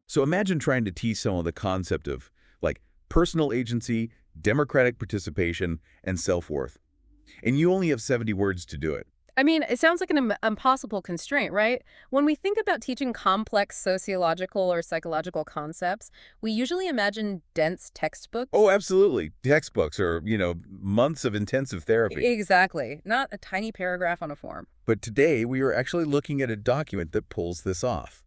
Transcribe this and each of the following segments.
So imagine trying to teach someone the concept of, like, personal agency, democratic participation, and self-worth. And you only have 70 words to do it. I mean, it sounds like an impossible constraint, right? When we think about teaching complex sociological or psychological concepts, we usually imagine dense textbooks. Oh, absolutely. Textbooks or, months of intensive therapy. Exactly. Not a tiny paragraph on a form. But today, we are actually looking at a document that pulls this off.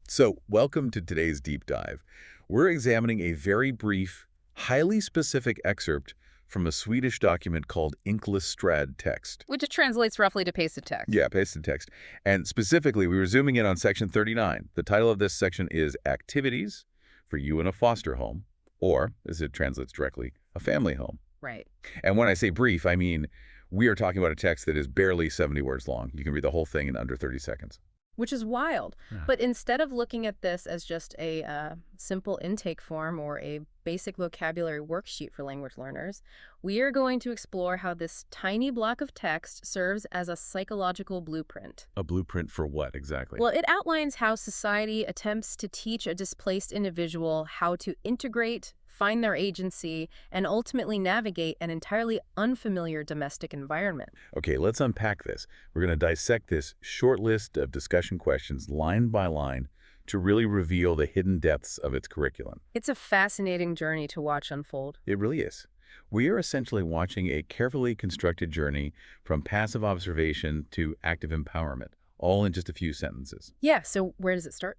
So, welcome to today's deep dive. We're examining a very brief, highly specific excerpt from a Swedish document called Inklesstrad text. Which translates roughly to pasted text. Yeah, pasted text. And specifically, we were zooming in on section 39. The title of this section is Activities for You in a Foster Home, or, as it translates directly, a family home. Right. And when I say brief, I mean we are talking about a text that is barely 70 words long. You can read the whole thing in under 30 seconds. Which is wild. Yeah. But instead of looking at this as just a simple intake form or a basic vocabulary worksheet for language learners, we are going to explore how this tiny block of text serves as a psychological blueprint. A blueprint for what, exactly? Well, it outlines how society attempts to teach a displaced individual how to integrate, find their agency, and ultimately navigate an entirely unfamiliar domestic environment. Okay, let's unpack this. We're going to dissect this short list of discussion questions line by line to really reveal the hidden depths of its curriculum. It's a fascinating journey to watch unfold. It really is. We are essentially watching a carefully constructed journey from passive observation to active empowerment, all in just a few sentences. Yeah, so where does it start?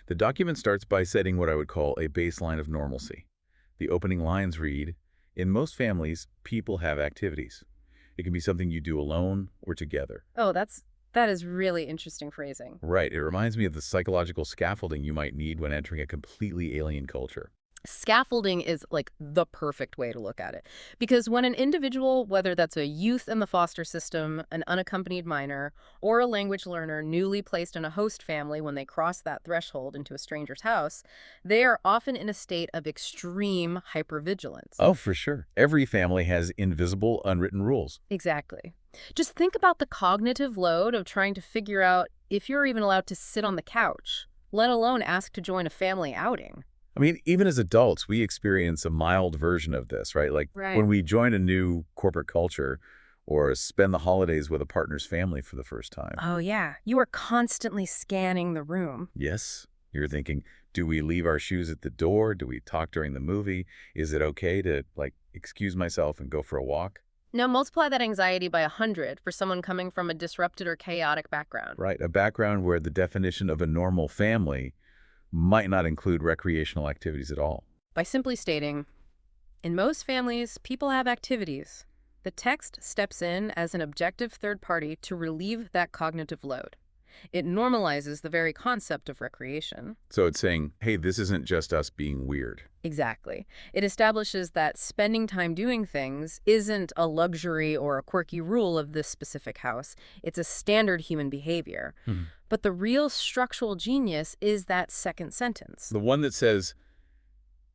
The document starts by setting what I would call a baseline of normalcy. The opening lines read, "In most families, people have activities. It can be something you do alone or together." Oh, that is really interesting phrasing. Right. It reminds me of the psychological scaffolding you might need when entering a completely alien culture. Scaffolding is like the perfect way to look at it. Because when an individual, whether that's a youth in the foster system, an unaccompanied minor, or a language learner newly placed in a host family when they cross that threshold into a stranger's house, they are often in a state of extreme hypervigilance. Oh, for sure. Every family has invisible, unwritten rules. Exactly. Just think about the cognitive load of trying to figure out if you're even allowed to sit on the couch, let alone ask to join a family outing. I mean, even as adults, we experience a mild version of this, right? Like Right. when we join a new corporate culture or spend the holidays with a partner's family for the first time. Oh, yeah. You are constantly scanning the room. Yes, you're thinking, do we leave our shoes at the door? Do we talk during the movie? Is it okay to, excuse myself and go for a walk? Now multiply that anxiety by 100 for someone coming from a disrupted or chaotic background. Right, a background where the definition of a normal family might not include recreational activities at all. By simply stating, in most families, people have activities. The text steps in as an objective third party to relieve that cognitive load. It normalizes the very concept of recreation. So it's saying, hey, this isn't just us being weird. Exactly. It establishes that spending time doing things isn't a luxury or a quirky rule of this specific house. It's a standard human behavior. Mhm. But the real structural genius is that second sentence. The one that says,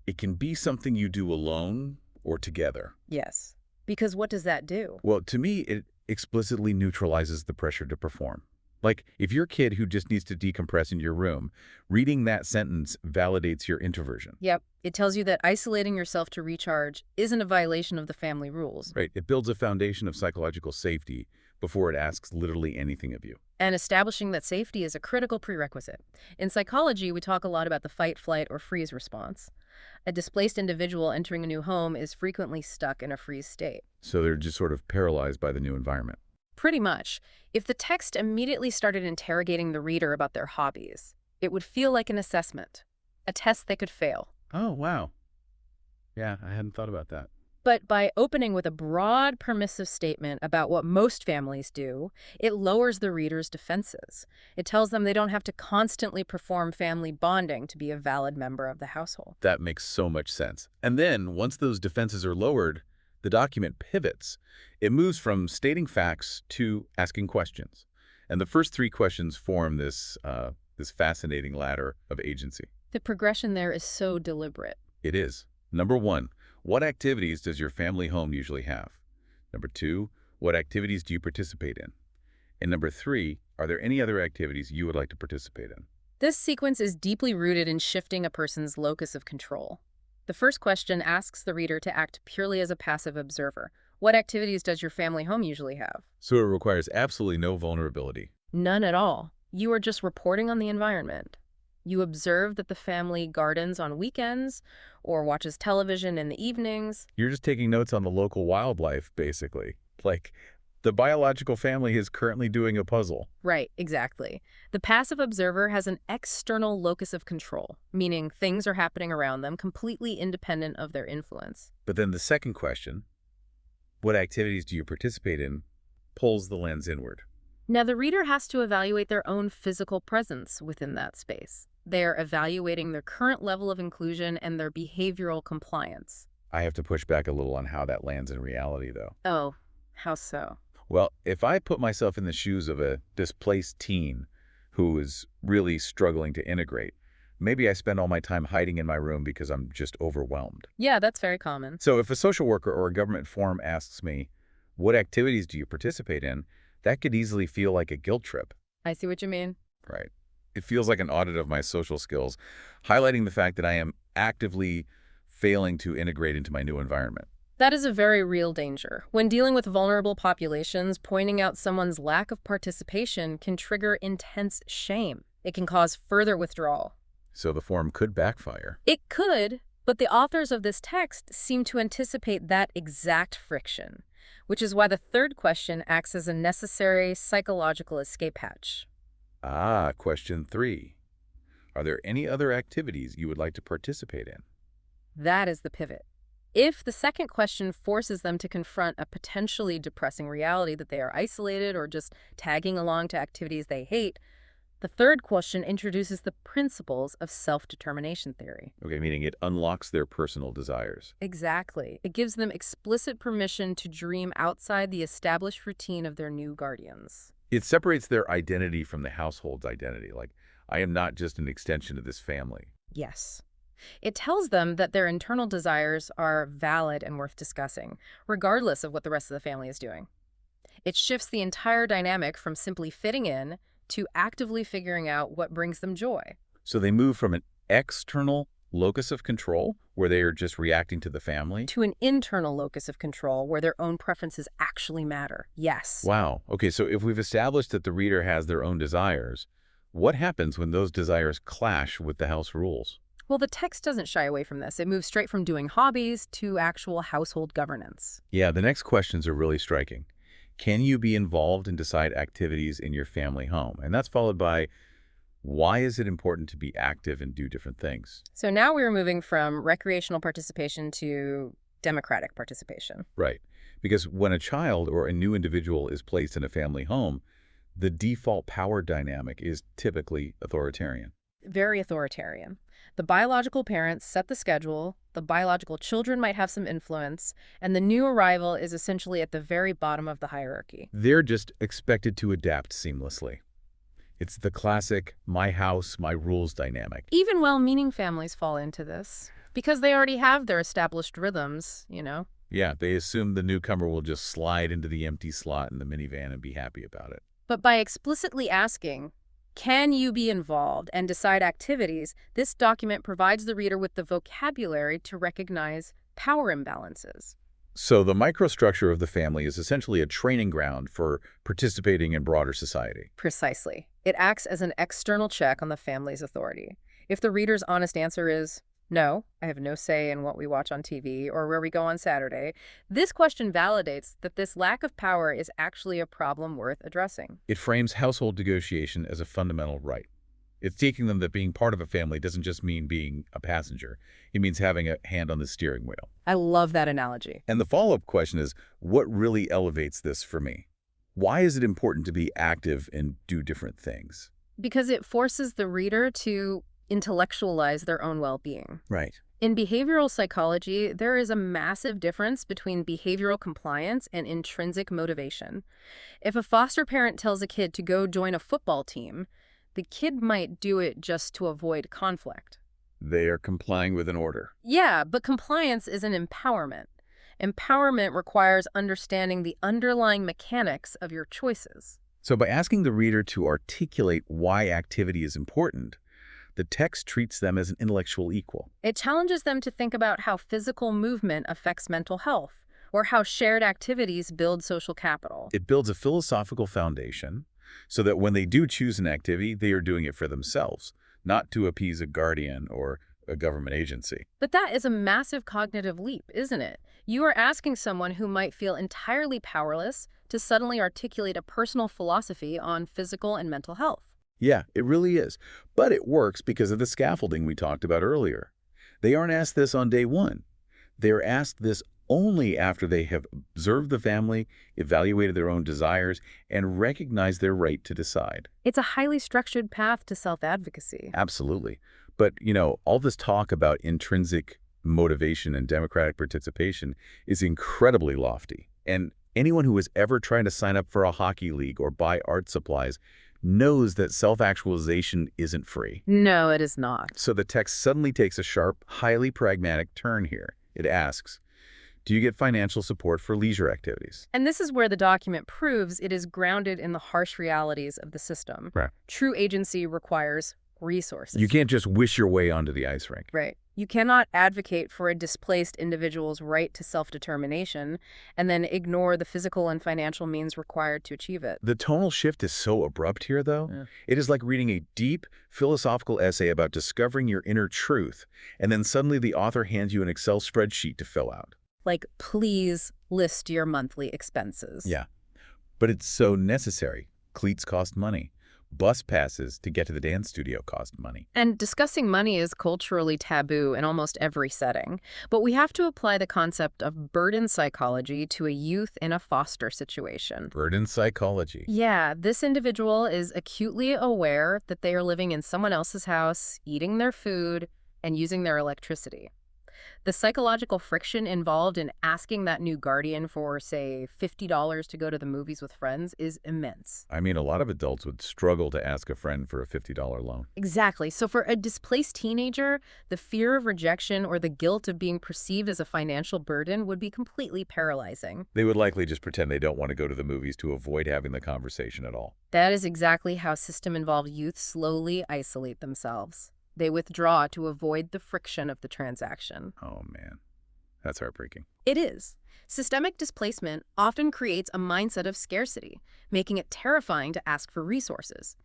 it can be something you do alone or together. Yes. Because what does that do? Well, to me, it explicitly neutralizes the pressure to perform. Like, if your kid who just needs to decompress in your room, reading that sentence validates your introversion. Yep. It tells you that isolating yourself to recharge isn't a violation of the family rules. Right. It builds a foundation of psychological safety before it asks literally anything of you. And establishing that safety is a critical prerequisite. In psychology, we talk a lot about the fight, flight, or freeze response. A displaced individual entering a new home is frequently stuck in a freeze state. So they're just sort of paralyzed by the new environment. Pretty much. If the text immediately started interrogating the reader about their hobbies, it would feel like an assessment, a test they could fail. Oh, wow. Yeah, I hadn't thought about that. But by opening with a broad, permissive statement about what most families do, it lowers the reader's defenses. It tells them they don't have to constantly perform family bonding to be a valid member of the household. That makes so much sense. And then, once those defenses are lowered, the document pivots. It moves from stating facts to asking questions. And the first three questions form this fascinating ladder of agency. The progression there is so deliberate. It is. Number one, what activities does your family home usually have? Number two, what activities do you participate in? And number three, are there any other activities you would like to participate in? This sequence is deeply rooted in shifting a person's locus of control. The first question asks the reader to act purely as a passive observer. What activities does your family home usually have? So it requires absolutely no vulnerability. None at all. You are just reporting on the environment. You observe that the family gardens on weekends or watches television in the evenings. You're just taking notes on the local wildlife, basically. Like, the biological family is currently doing a puzzle. Right, exactly. The passive observer has an external locus of control, meaning things are happening around them completely independent of their influence. But then the second question, what activities do you participate in, pulls the lens inward. Now, the reader has to evaluate their own physical presence within that space. They are evaluating their current level of inclusion and their behavioral compliance. I have to push back a little on how that lands in reality, though. Oh, how so? Well, if I put myself in the shoes of a displaced teen who is really struggling to integrate, maybe I spend all my time hiding in my room because I'm just overwhelmed. Yeah, that's very common. So if a social worker or a government form asks me, what activities do you participate in, that could easily feel like a guilt trip. I see what you mean. Right. It feels like an audit of my social skills, highlighting the fact that I am actively failing to integrate into my new environment. That is a very real danger. When dealing with vulnerable populations, pointing out someone's lack of participation can trigger intense shame. It can cause further withdrawal. So the form could backfire. It could, but the authors of this text seem to anticipate that exact friction, which is why the third question acts as a necessary psychological escape hatch. Ah, question 3. Are there any other activities you would like to participate in? That is the pivot. If the second question forces them to confront a potentially depressing reality that they are isolated or just tagging along to activities they hate, the third question introduces the principles of self-determination theory. Okay, meaning it unlocks their personal desires. Exactly. It gives them explicit permission to dream outside the established routine of their new guardians. It separates their identity from the household's identity. Like, I am not just an extension of this family. Yes. It tells them that their internal desires are valid and worth discussing, regardless of what the rest of the family is doing. It shifts the entire dynamic from simply fitting in to actively figuring out what brings them joy. So they move from an external locus of control, where they are just reacting to the family, To an internal locus of control where their own preferences actually matter. Yes. wow. Okay, so if we've established that the reader has their own desires, what happens when those desires clash with the house rules? Well, the text doesn't shy away from this. It moves straight from doing hobbies to actual household governance. Yeah, the next questions are really striking. Can you be involved and decide activities in your family home? And that's followed by, why is it important to be active and do different things? So now we're moving from recreational participation to democratic participation. Right. Because when a child or a new individual is placed in a family home, the default power dynamic is typically authoritarian. Very authoritarian. The biological parents set the schedule, the biological children might have some influence, and the new arrival is essentially at the very bottom of the hierarchy. They're just expected to adapt seamlessly. It's the classic my house, my rules dynamic. Even well-meaning families fall into this, because they already have their established rhythms, you know? Yeah, they assume the newcomer will just slide into the empty slot in the minivan and be happy about it. But by explicitly asking, can you be involved and decide activities, this document provides the reader with the vocabulary to recognize power imbalances. So the microstructure of the family is essentially a training ground for participating in broader society. Precisely. It acts as an external check on the family's authority. If the reader's honest answer is, no, I have no say in what we watch on TV or where we go on Saturday, this question validates that this lack of power is actually a problem worth addressing. It frames household negotiation as a fundamental right. It's teaching them that being part of a family doesn't just mean being a passenger. It means having a hand on the steering wheel. I love that analogy. And the follow-up question is, what really elevates this for me? Why is it important to be active and do different things? Because it forces the reader to intellectualize their own well-being. Right. In behavioral psychology, there is a massive difference between behavioral compliance and intrinsic motivation. If a foster parent tells a kid to go join a football team, the kid might do it just to avoid conflict. They are complying with an order. Yeah, but compliance is an empowerment. Empowerment requires understanding the underlying mechanics of your choices. So by asking the reader to articulate why activity is important, The text treats them as an intellectual equal. It challenges them to think about how physical movement affects mental health, or how shared activities build social capital. It builds a philosophical foundation so that when they do choose an activity, they are doing it for themselves, not to appease a guardian or a government agency. But that is a massive cognitive leap, isn't it? You are asking someone who might feel entirely powerless to suddenly articulate a personal philosophy on physical and mental health. Yeah, it really is. But it works because of the scaffolding we talked about earlier. They aren't asked this on day one. They're asked this only after they have observed the family, evaluated their own desires, and recognized their right to decide. It's a highly structured path to self-advocacy. Absolutely. But, all this talk about intrinsic motivation and democratic participation is incredibly lofty. And anyone who has ever tried to sign up for a hockey league or buy art supplies knows that self-actualization isn't free. No, it is not. So the text suddenly takes a sharp, highly pragmatic turn here. It asks, do you get financial support for leisure activities? And this is where the document proves it is grounded in the harsh realities of the system. Right. True agency requires resources. You can't just wish your way onto the ice rink. Right. You cannot advocate for a displaced individual's right to self-determination and then ignore the physical and financial means required to achieve it. The tonal shift is so abrupt here, though. Yeah. It is like reading a deep philosophical essay about discovering your inner truth, and then suddenly the author hands you an Excel spreadsheet to fill out. Like, please list your monthly expenses. Yeah, but it's so necessary. Cleats cost money. Bus passes to get to the dance studio cost money. And discussing money is culturally taboo in almost every setting. But we have to apply the concept of burden psychology to a youth in a foster situation. Burden psychology. Yeah, this individual is acutely aware that they are living in someone else's house, eating their food, and using their electricity. The psychological friction involved in asking that new guardian for, say, $50 to go to the movies with friends is immense. I mean, a lot of adults would struggle to ask a friend for a $50 loan. Exactly. So for a displaced teenager, the fear of rejection or the guilt of being perceived as a financial burden would be completely paralyzing. They would likely just pretend they don't want to go to the movies to avoid having the conversation at all. That is exactly how system-involved youth slowly isolate themselves. They withdraw to avoid the friction of the transaction. Oh, man. That's heartbreaking. It is. Systemic displacement often creates a mindset of scarcity, making it terrifying to ask for resources.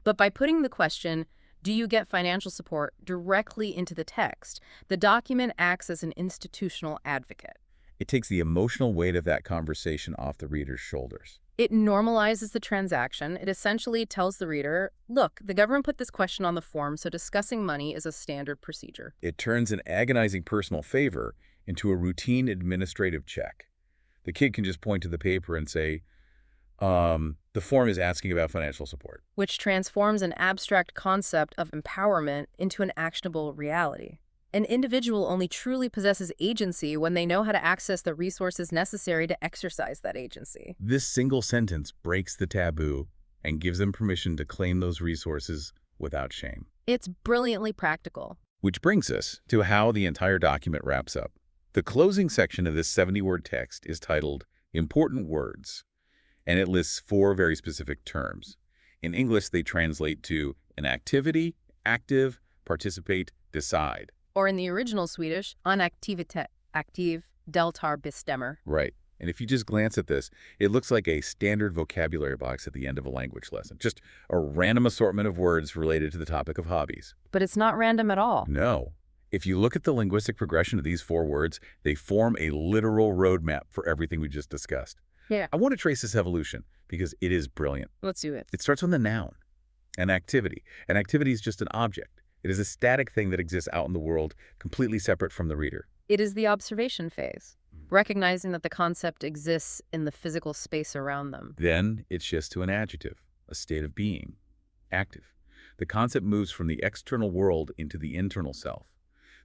But by putting the question, do you get financial support, directly into the text, the document acts as an institutional advocate. It takes the emotional weight of that conversation off the reader's shoulders. It normalizes the transaction. It essentially tells the reader, look, the government put this question on the form, so discussing money is a standard procedure. It turns an agonizing personal favor into a routine administrative check. The kid can just point to the paper and say, the form is asking about financial support. Which transforms an abstract concept of empowerment into an actionable reality. An individual only truly possesses agency when they know how to access the resources necessary to exercise that agency. This single sentence breaks the taboo and gives them permission to claim those resources without shame. It's brilliantly practical. Which brings us to how the entire document wraps up. The closing section of this 70-word text is titled Important Words, and it lists 4 very specific terms. In English, they translate to an activity, active, participate, decide. Or in the original Swedish, an aktivitet, aktiv, deltar bestämmer. Right. And if you just glance at this, it looks like a standard vocabulary box at the end of a language lesson. Just a random assortment of words related to the topic of hobbies. But it's not random at all. No. If you look at the linguistic progression of these 4 words, they form a literal roadmap for everything we just discussed. Yeah. I want to trace this evolution because it is brilliant. Let's do it. It starts with the noun, an activity. An activity is just an object. It is a static thing that exists out in the world, completely separate from the reader. It is the observation phase, recognizing that the concept exists in the physical space around them. Then it shifts to an adjective, a state of being, active. The concept moves from the external world into the internal self.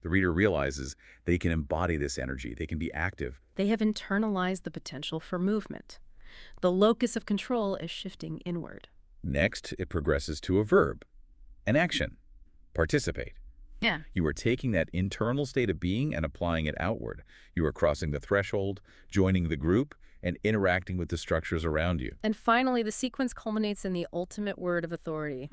The reader realizes they can embody this energy. They can be active. They have internalized the potential for movement. The locus of control is shifting inward. Next, it progresses to a verb, an action. Participate. Yeah. You are taking that internal state of being and applying it outward. You are crossing the threshold, joining the group, and interacting with the structures around you. And finally, the sequence culminates in the ultimate word of authority.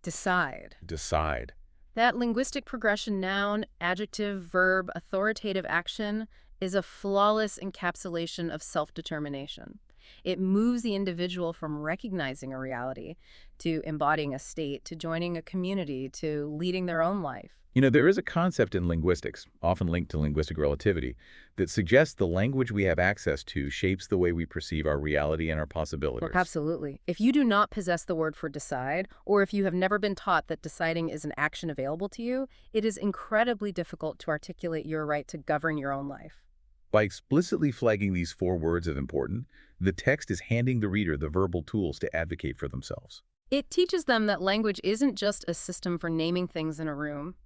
Decide. Decide. That linguistic progression noun, adjective, verb, authoritative action is a flawless encapsulation of self-determination. It moves the individual from recognizing a reality to embodying a state, to joining a community, to leading their own life. There is a concept in linguistics, often linked to linguistic relativity, that suggests the language we have access to shapes the way we perceive our reality and our Well, possibilities. absolutely. If you do not possess the word for decide, or if you have never been taught that deciding is an action available to you, it is incredibly difficult to articulate your right to govern your own life. By explicitly flagging these four words of important, the text is handing the reader the verbal tools to advocate for themselves. It teaches them that language isn't just a system for naming things in a room.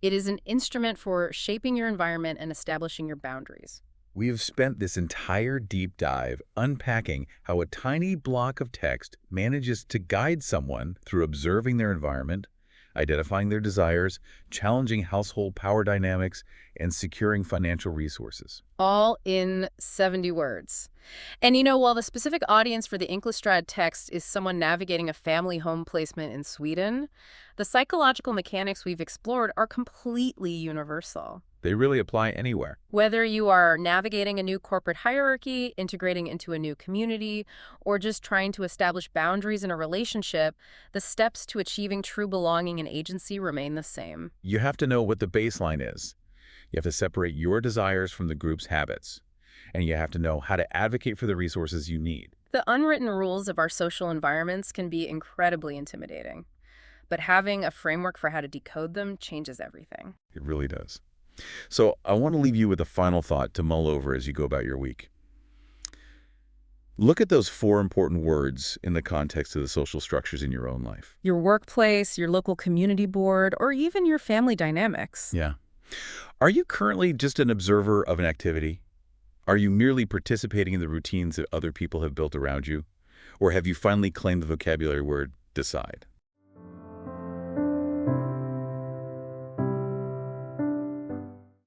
It is an instrument for shaping your environment and establishing your boundaries. We have spent this entire deep dive unpacking how a tiny block of text manages to guide someone through observing their environment, identifying their desires, challenging household power dynamics, and securing financial resources. All in 70 words. And while the specific audience for the Inklustrad text is someone navigating a family home placement in Sweden, the psychological mechanics we've explored are completely universal. They really apply anywhere. Whether you are navigating a new corporate hierarchy, integrating into a new community, or just trying to establish boundaries in a relationship, the steps to achieving true belonging and agency remain the same. You have to know what the baseline is. You have to separate your desires from the group's habits. And you have to know how to advocate for the resources you need. The unwritten rules of our social environments can be incredibly intimidating, but having a framework for how to decode them changes everything. It really does. So I want to leave you with a final thought to mull over as you go about your week. Look at those four important words in the context of the social structures in your own life. Your workplace, your local community board, or even your family dynamics. Yeah. Are you currently just an observer of an activity? Are you merely participating in the routines that other people have built around you? Or have you finally claimed the vocabulary word decide?